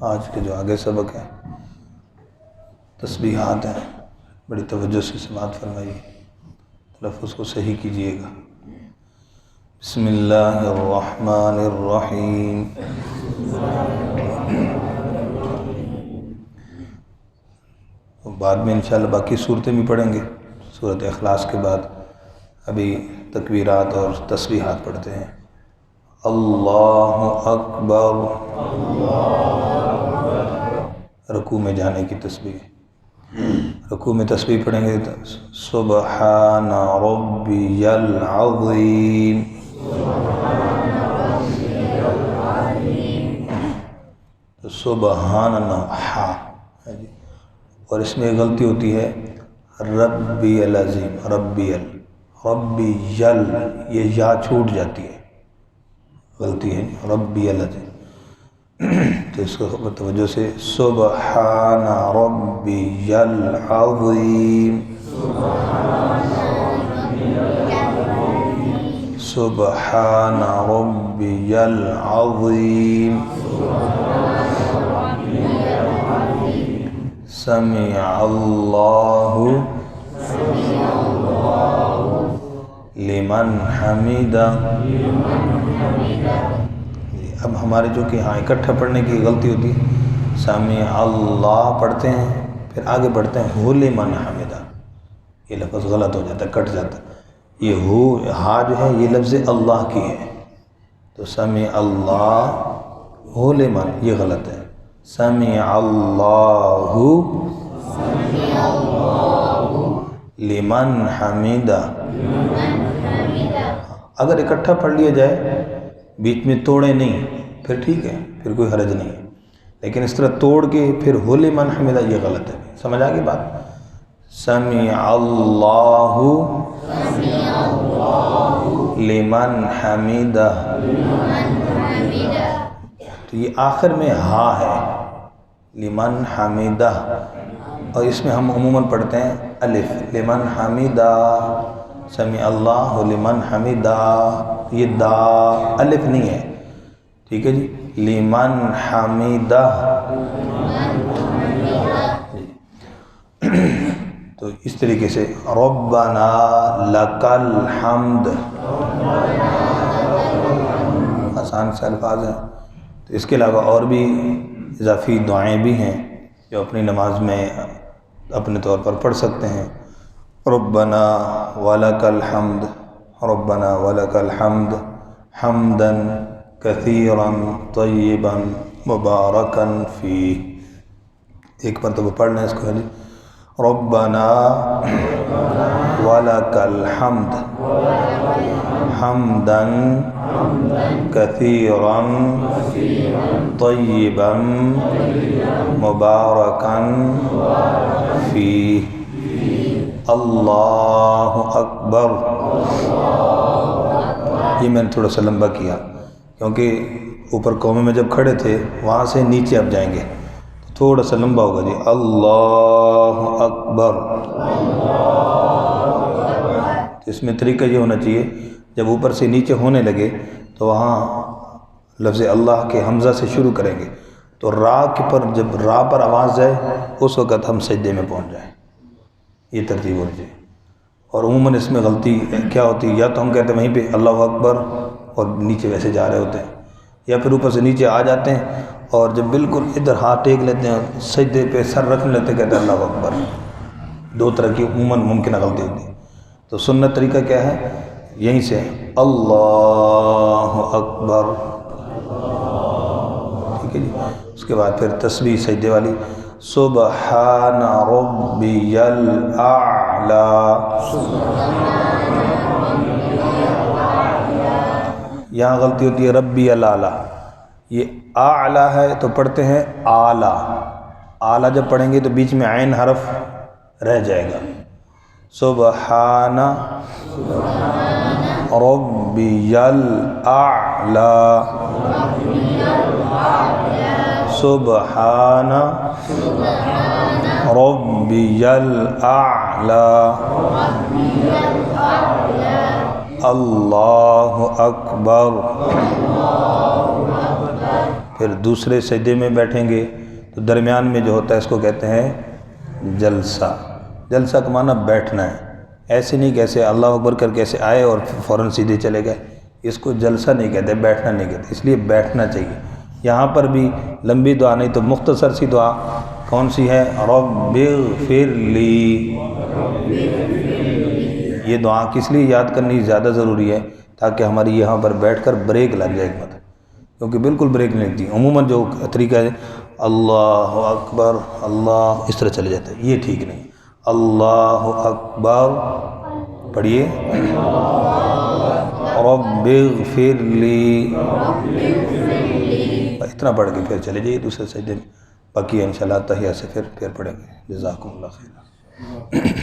آج کے جو آگے سبق ہے تسبیحات ہیں، بڑی توجہ سے سماعت فرمائیے، تلفظ کو صحیح کیجیے گا۔ بسم اللہ الرحمن الرحیم۔ بعد میں انشاءاللہ باقی صورتیں بھی پڑھیں گے، سورۃ اخلاص کے بعد ابھی تکبیرات اور تسبیحات پڑھتے ہیں۔ اللہ اکبر، رکوع میں جانے کی تسبیح، رکوع میں تسبیح پڑھیں گے تو سبحان ربی العظیم، تو سبحان ہاں جی، اور اس میں ایک غلطی ہوتی ہے ربی العظیم، ربی یہ یا چھوٹ جاتی ہے، غلطی ہے ربی العظیم، تو اس کو توجہ سے سبحان ربی العظیم، سبحان ربی العظیم، سمع اللہ لمن حمیدہ۔ اب ہمارے جو کہ یہاں اکٹھا پڑھنے کی غلطی ہوتی ہے، سمع اللہ پڑھتے ہیں پھر آگے بڑھتے ہیں ہو لمن حمیدہ، یہ لفظ غلط ہو جاتا ہے، کٹ جاتا ہے، یہ ہو ہا جو ہے یہ لفظ اللہ کی ہے، تو سمع اللہ ہو لمن یہ غلط ہے، سمع اللہ لمن حمیدہ۔ اگر اکٹھا پڑھ لیا جائے بیچ میں توڑے نہیں پھر ٹھیک ہے، پھر کوئی حرج نہیں ہے، لیکن اس طرح توڑ کے پھر ہو لمن حمیدہ یہ غلط ہے۔ سمجھ آگئی بات؟ سمع اللہ لمن حمیدہ، تو یہ آخر میں ہا ہے لمن حمیدہ، اور اس میں ہم عموماً پڑھتے ہیں الف، لمن حمیدہ، سمع اللہ لمن حمیدہ، یہ دا الف نہیں ہے، ٹھیک ہے جی، لمن حمیدہ، تو اس طریقے سے ربنا لک الحمد، آسان سے الفاظ ہیں، تو اس کے علاوہ اور بھی اضافی دعائیں بھی ہیں جو اپنی نماز میں اپنے طور پر پڑھ سکتے ہیں۔ ربنا ولک الحمد، ربنا ولک الحمد حمدا کثیرا طیبا مبارکا فیہ، ایک مرتبہ پڑھنا ہے اس کو ہے جی، ربنا ولک الحمد حمدا کثیرا طیبا مبارکا فیہ، اللہ اکبر۔ یہ میں نے تھوڑا سا لمبا کیا کیونکہ اوپر قومے میں جب کھڑے تھے وہاں سے نیچے اب جائیں گے تو تھوڑا سا لمبا ہوگا جی، اللہ اکبر۔ اس میں طریقہ یہ ہونا چاہیے جب اوپر سے نیچے ہونے لگے تو وہاں لفظ اللہ کے حمزہ سے شروع کریں گے، تو را کے پر جب را پر آواز جائے اس وقت ہم سجدے میں پہنچ جائیں، یہ ترتیب ہونی چاہیے۔ اور عموماً اس میں غلطی کیا ہوتی ہے، یا تو ہم کہتے ہیں وہیں پہ اللہ اکبر اور نیچے ویسے جا رہے ہوتے ہیں، یا پھر اوپر سے نیچے آ جاتے ہیں اور جب بالکل ادھر ہاتھ ٹیک لیتے ہیں سجدے پہ سر رکھنے لیتے ہیں کہتے ہیں اللہ اکبر۔ دو طرح کی عموماً ممکنہ غلطی ہوتی ہے، تو سنت طریقہ کیا ہے، یہیں سے اللہ اکبر، ٹھیک ہے جی، اس کے بعد پھر تسبیح سجدے والی، سبحان ربی الاعلی، یہاں غلطی ہوتی ہے ربی الاعلی، یہ اعلی ہے تو پڑھتے ہیں اعلی، اعلی جب پڑھیں گے تو بیچ میں عین حرف رہ جائے گا، سبحان ربی الاعلی، سبحان ربی الاعلی، اللہ اکبر۔ پھر دوسرے سجدے میں بیٹھیں گے تو درمیان میں جو ہوتا ہے اس کو کہتے ہیں جلسہ۔ جلسہ کا معنی بیٹھنا ہے، ایسے نہیں کہ ایسے اللہ اکبر کر کے ایسے آئے اور فوراً سیدھے چلے گئے، اس کو جلسہ نہیں کہتے، بیٹھنا نہیں کہتے، اس لیے بیٹھنا چاہیے۔ یہاں پر بھی لمبی دعا نہیں تو مختصر سی دعا کون سی ہے؟ رب اغفر لی۔ یہ دعا کس لیے یاد کرنی زیادہ ضروری ہے؟ تاکہ ہماری یہاں پر بیٹھ کر بریک لگ جائے ایک بات، کیونکہ بالکل بریک نہیں لگتی۔ عموماً جو طریقہ ہے اللہ اکبر اللہ اس طرح چلے جاتا ہے، یہ ٹھیک نہیں۔ اللہ اکبر پڑھیے، رب اغفر لی، اتنا پڑھ کے پھر چلے جائیے دوسرے سجدے میں، باقی انشاءاللہ تحیہ سے پھر پڑھیں گے۔ جزاکم اللہ خیر۔